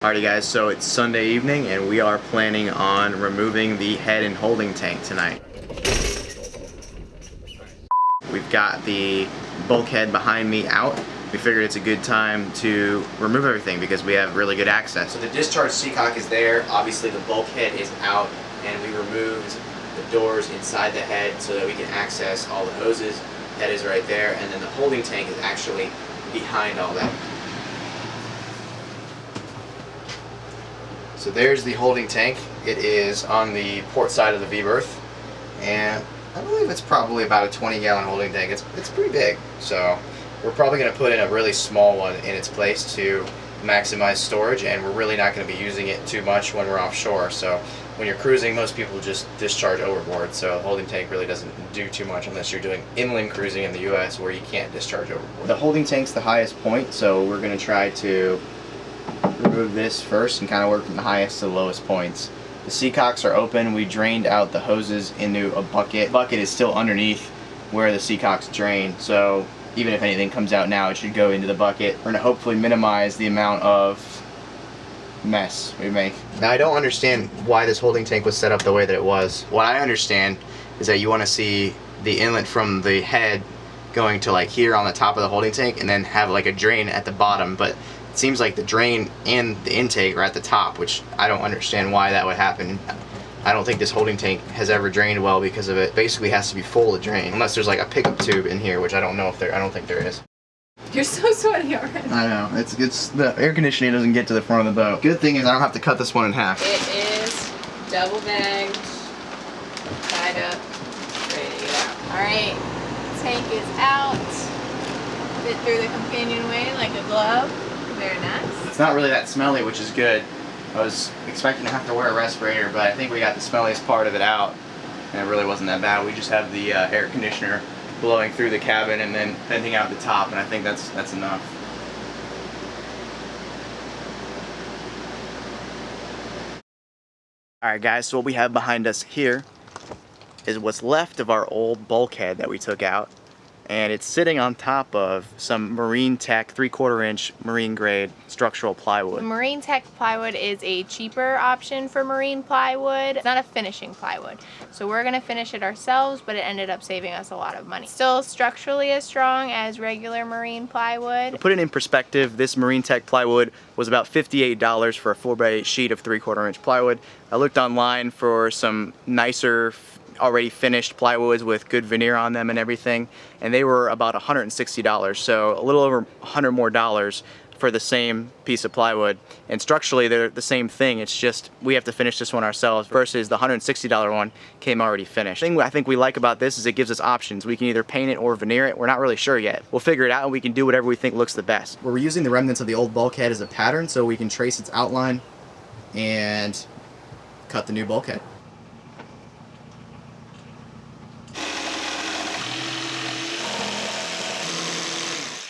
Alrighty guys, so it's Sunday evening and we are planning on removing the head and holding tank tonight. We've got the bulkhead behind me out. We figured it's a good time to remove everything because we have really good access. So the discharge seacock is there, obviously the bulkhead is out, and we removed the doors inside the head so that we can access all the hoses. Head is right there, and then the holding tank is actually behind all that. So there's the holding tank. It is on the port side of the V-berth, and I believe it's probably about a 20-gallon holding tank. It's pretty big, so we're probably going to put in a really small one in its place to maximize storage, and we're really not going to be using it too much when we're offshore. So when you're cruising, most people just discharge overboard, so a holding tank really doesn't do too much unless you're doing inland cruising in the US where you can't discharge overboard. The holding tank's the highest point, so we're going to try to remove this first and kind of work from the highest to the lowest points. The seacocks are open. We drained out the hoses into a bucket. The bucket is still underneath where the seacocks drain, so even if anything comes out now, it should go into the bucket. We're going to hopefully minimize the amount of mess we make. Now I don't understand why this holding tank was set up the way that it was. What I understand is that you want to see the inlet from the head going to like here on the top of the holding tank and then have like a drain at the bottom, but it seems like the drain and the intake are at the top, which I don't understand why that would happen. I don't think this holding tank has ever drained well because of it. Basically has to be full to drain, unless there's like a pickup tube in here, which I don't know if there. I don't think there is. You're so sweaty already. I know. It's the air conditioning doesn't get to the front of the boat. Good thing is I don't have to cut this one in half. It is double bagged, tied up, ready to get out. Alright, tank is out. Fit through the companionway like a glove. Very nice. It's not really that smelly, which is good. I was expecting to have to wear a respirator, but I think we got the smelliest part of it out, and it really wasn't that bad. We just have the air conditioner blowing through the cabin and then venting out the top, and I think that's enough. Alright guys, so what we have behind us here is what's left of our old bulkhead that we took out, and it's sitting on top of some Marine Tech 3/4 inch marine grade structural plywood. Marine Tech plywood is a cheaper option for marine plywood. It's not a finishing plywood. So we're gonna finish it ourselves, but it ended up saving us a lot of money. Still structurally as strong as regular marine plywood. To put it in perspective, this Marine Tech plywood was about $58 for a 4x8 sheet of 3/4 inch plywood. I looked online for some nicer already finished plywoods with good veneer on them and everything, and they were about $160, so a little over $100 more for the same piece of plywood. And structurally they're the same thing, it's just we have to finish this one ourselves versus the $160 one came already finished. The thing I think we like about this is it gives us options. We can either paint it or veneer it. We're not really sure yet. We'll figure it out and we can do whatever we think looks the best. We're using the remnants of the old bulkhead as a pattern so we can trace its outline and cut the new bulkhead.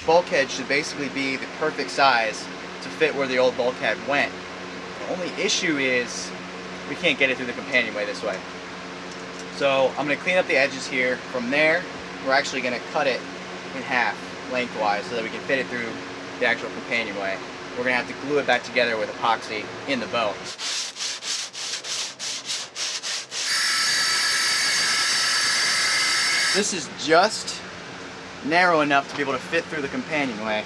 Bulkhead should basically be the perfect size to fit where the old bulkhead went. The only issue is we can't get it through the companionway this way. So I'm going to clean up the edges here. From there, we're actually going to cut it in half lengthwise so that we can fit it through the actual companionway. We're going to have to glue it back together with epoxy in the boat. This is just narrow enough to be able to fit through the companionway.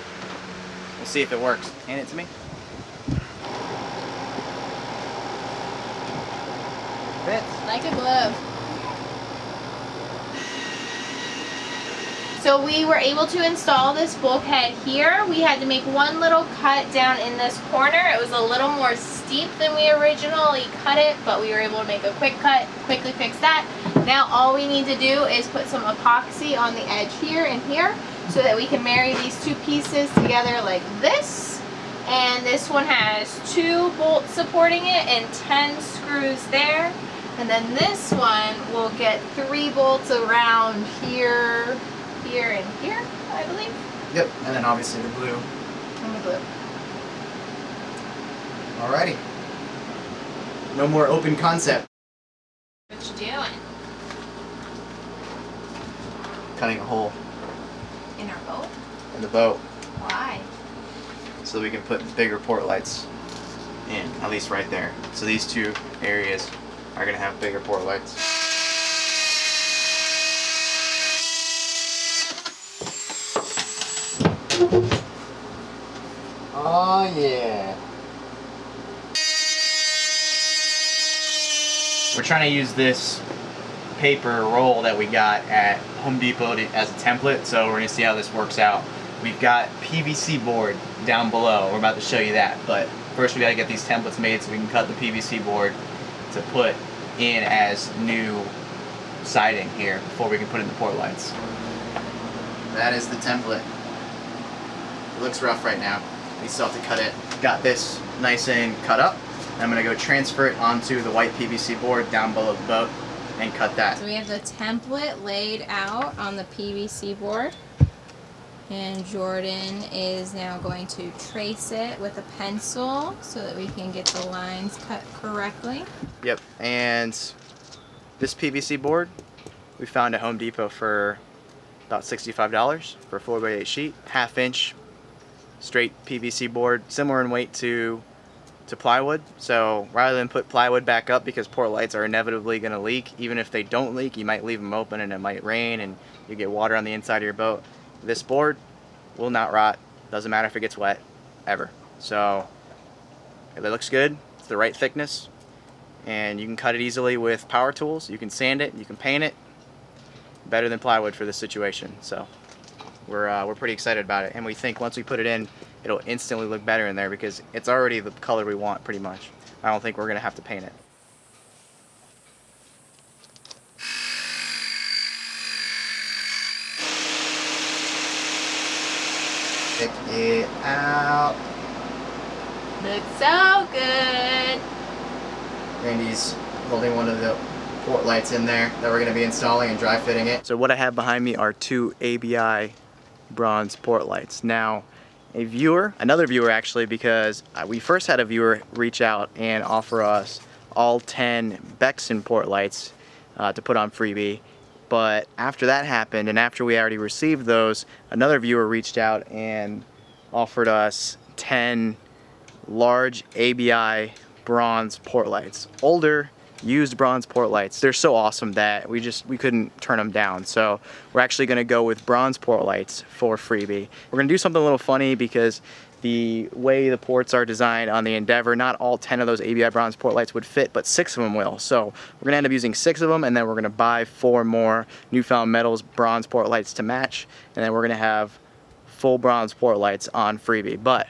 We'll see if it works. Hand it to me. Fits. Like a glove. So we were able to install this bulkhead here. We had to make one little cut down in this corner. It was a little more steep than we originally cut it, but we were able to make a quick cut, quickly fix that. Now all we need to do is put some epoxy on the edge here and here so that we can marry these two pieces together like this. And this one has 2 bolts supporting it and 10 screws there. And then this one will get 3 bolts around here, here, and here, I believe. Yep, and then obviously the blue. And the blue. Alrighty. No more open concept. What you doing? Cutting a hole In our boat? in the boat Why? so we can put bigger port lights at least right there. So these two areas are gonna have bigger port lights. Oh yeah. We're trying to use this paper roll that we got at Home Depot as a template, so we're gonna see how this works out. We've got PVC board down below. We're about to show you that, but first we gotta get these templates made so we can cut the PVC board to put in as new siding here before we can put in the port lights. That is the template. It looks rough right now. We still have to cut it. Got this nice and cut up. I'm gonna go transfer it onto the white PVC board down below the boat and cut that. So we have the template laid out on the PVC board, and Jordan is now going to trace it with a pencil so that we can get the lines cut correctly. Yep, and this PVC board we found at Home Depot for about $65 for a 4x8 sheet, 1/2 inch straight PVC board, similar in weight to plywood. So rather than put plywood back up, because port lights are inevitably going to leak, even if they don't leak, you might leave them open and it might rain and you get water on the inside of your boat. This board will not rot, doesn't matter if it gets wet, ever. So it looks good, it's the right thickness, and you can cut it easily with power tools. You can sand it, you can paint it. Better than plywood for this situation. So we're pretty excited about it, and we think once we put it in, it'll instantly look better in there because it's already the color we want pretty much. I don't think we're gonna have to paint it. Check it out. Looks so good. Randy's holding one of the port lights in there that we're going to be installing and dry fitting it. So what I have behind me are two ABI bronze port lights. Now, another viewer actually, because we first had a viewer reach out and offer us all 10 Bexon port lights to put on freebie. But after that happened, and after we already received those, another viewer reached out and offered us 10 large ABI bronze port lights. Older, used bronze port lights. They're so awesome that we couldn't turn them down. So we're actually gonna go with bronze port lights for freebie. We're gonna do something a little funny because the way the ports are designed on the Endeavor, not all 10 of those ABI bronze port lights would fit, but 6 of them will. So we're gonna end up using 6 of them, and then we're gonna buy 4 more Newfound Metals bronze port lights to match, and then we're gonna have full bronze port lights on freebie. But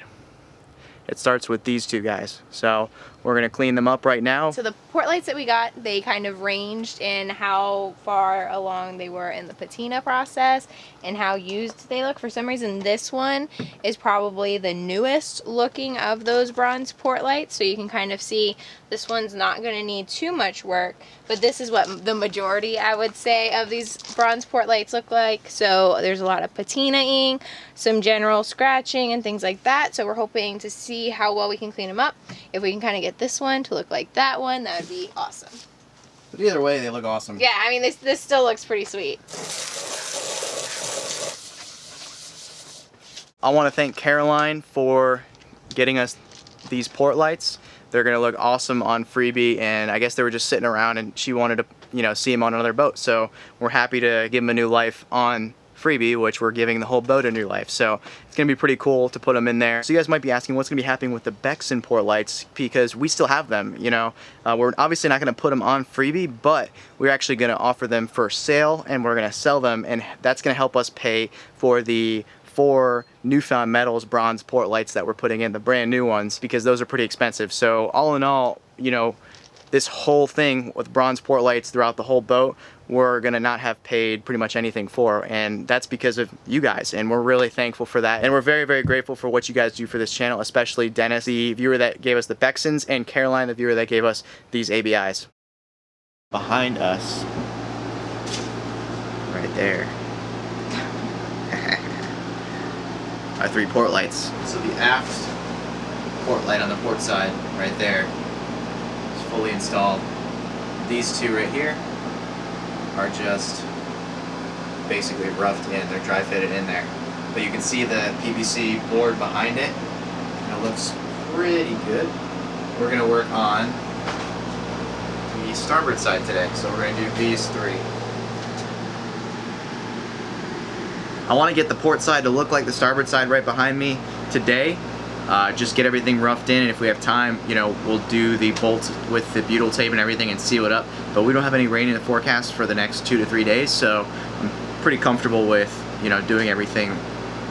it starts with these two guys. So we're gonna clean them up right now. So the port lights that we got, they kind of ranged in how far along they were in the patina process and how used they look. For some reason, this one is probably the newest looking of those bronze port lights. So you can kind of see this one's not gonna need too much work, but this is what the majority, I would say, of these bronze port lights look like. So there's a lot of patinaing, some general scratching and things like that. So we're hoping to see how well we can clean them up. If we can kind of get this one to look like that one, that would be awesome. But either way, they look awesome. Yeah, I mean, this still looks pretty sweet. I want to thank Caroline for getting us these port lights. They're gonna look awesome on freebie, and I guess they were just sitting around and she wanted to, see them on another boat. So we're happy to give them a new life on freebie, which we're giving the whole boat a new life. So it's gonna be pretty cool to put them in there. So you guys might be asking what's gonna be happening with the Bexon port lights, because we still have them. We're obviously not gonna put them on freebie, but we're actually gonna offer them for sale, and we're gonna sell them, and that's gonna help us pay for the 4 Newfound Metals bronze port lights that we're putting in, the brand new ones, because those are pretty expensive. So all in all, this whole thing with bronze port lights throughout the whole boat, we're gonna not have paid pretty much anything for, and that's because of you guys, and we're really thankful for that. And we're very, very grateful for what you guys do for this channel, especially Dennis, the viewer that gave us the Bexons, and Caroline, the viewer that gave us these ABIs. Behind us, right there, our 3 port lights. So the aft port light on the port side, right there, is fully installed. These 2 right here are just basically roughed in. They're dry fitted in there. But you can see the PVC board behind it. It looks pretty good. we're gonna work on the starboard side today. So we're gonna do these 3. I want to get the port side to look like the starboard side right behind me today. Just get everything roughed in, and if we have time, you know, we'll do the bolts with the butyl tape and everything and seal it up. But we don't have any rain in the forecast for the next 2 to 3 days, so I'm pretty comfortable with, you know, doing everything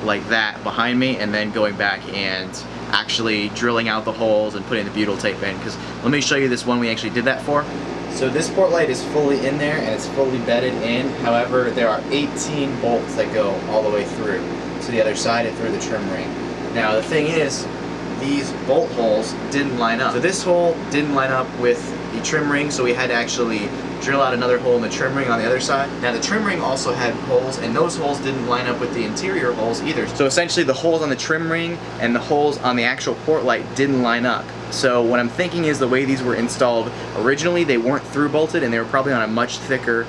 like that behind me and then going back and actually drilling out the holes and putting the butyl tape in. Because let me show you this one we actually did that for. So this port light is fully in there and it's fully bedded in. However, there are 18 bolts that go all the way through to the other side and through the trim ring. Now the thing is, these bolt holes didn't line up. So this hole didn't line up with the trim ring, so we had to actually drill out another hole in the trim ring on the other side. Now the trim ring also had holes, and those holes didn't line up with the interior holes either. So essentially the holes on the trim ring and the holes on the actual port light didn't line up. So what I'm thinking is the way these were installed originally, they weren't through bolted and they were probably on a much thicker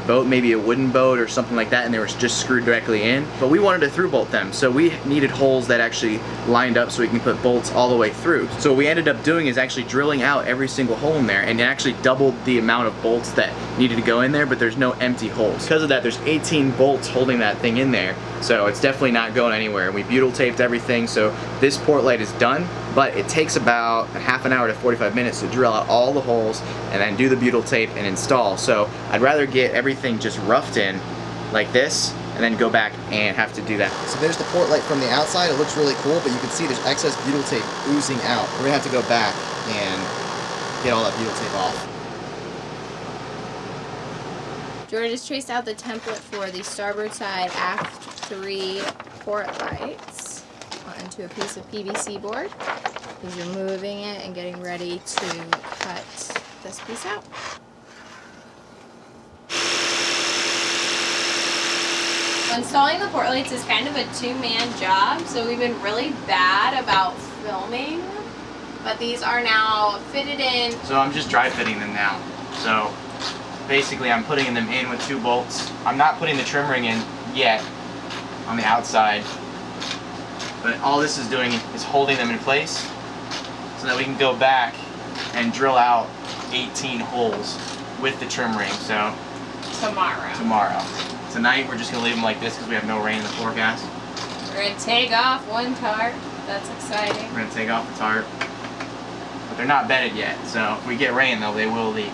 boat, maybe a wooden boat or something like that, and they were just screwed directly in. But we wanted to through bolt them, so we needed holes that actually lined up so we can put bolts all the way through. So what we ended up doing is actually drilling out every single hole in there, and it actually doubled the amount of bolts that needed to go in there, but there's no empty holes. Because of that, there's 18 bolts holding that thing in there, so it's definitely not going anywhere. We butyl taped everything, so this port light is done, but it takes about a half an hour to 45 minutes to drill out all the holes and then do the butyl tape and install. So I'd rather get everything just roughed in like this and then go back and have to do that. So there's the port light from the outside. It looks really cool, but you can see there's excess butyl tape oozing out. We're gonna have to go back and get all that butyl tape off. George just traced out the template for the starboard side aft 3 port lights onto a piece of PVC board. He's removing it and getting ready to cut this piece out. Installing the port lights is kind of a 2-man job, so we've been really bad about filming, but these are now fitted in. So I'm just dry fitting them now. So basically I'm putting them in with 2 bolts. I'm not putting the trim ring in yet on the outside, but all this is doing is holding them in place so that we can go back and drill out 18 holes with the trim ring. So tomorrow. Tonight we're just gonna leave them like this because we have no rain in the forecast. We're gonna take off one tarp. That's exciting. We're gonna take off the tarp, but they're not bedded yet. So if we get rain though, they will leak.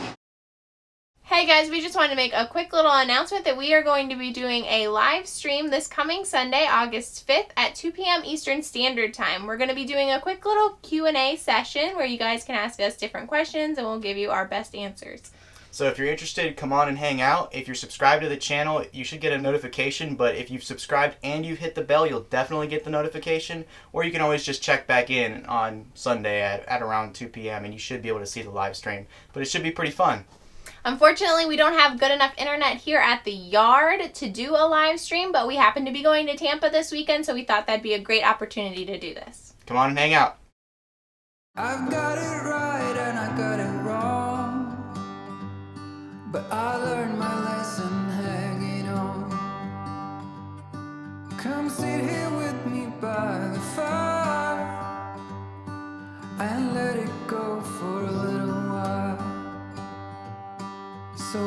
Hey guys, we just wanted to make a quick little announcement that we are going to be doing a live stream this coming Sunday, August 5th at 2 p.m. Eastern Standard Time. We're going to be doing a quick little Q&A session where you guys can ask us different questions and we'll give you our best answers. So if you're interested, come on and hang out. If you're subscribed to the channel, you should get a notification, but if you've subscribed and you've hit the bell, you'll definitely get the notification, or you can always just check back in on Sunday at around 2 p.m. and you should be able to see the live stream. But it should be pretty fun. Unfortunately, we don't have good enough internet here at the yard to do a live stream, but we happen to be going to Tampa this weekend, so we thought that'd be a great opportunity to do this. Come on and hang out. I've got it right and I got it wrong, but I learned my lesson hanging on. Come sit here.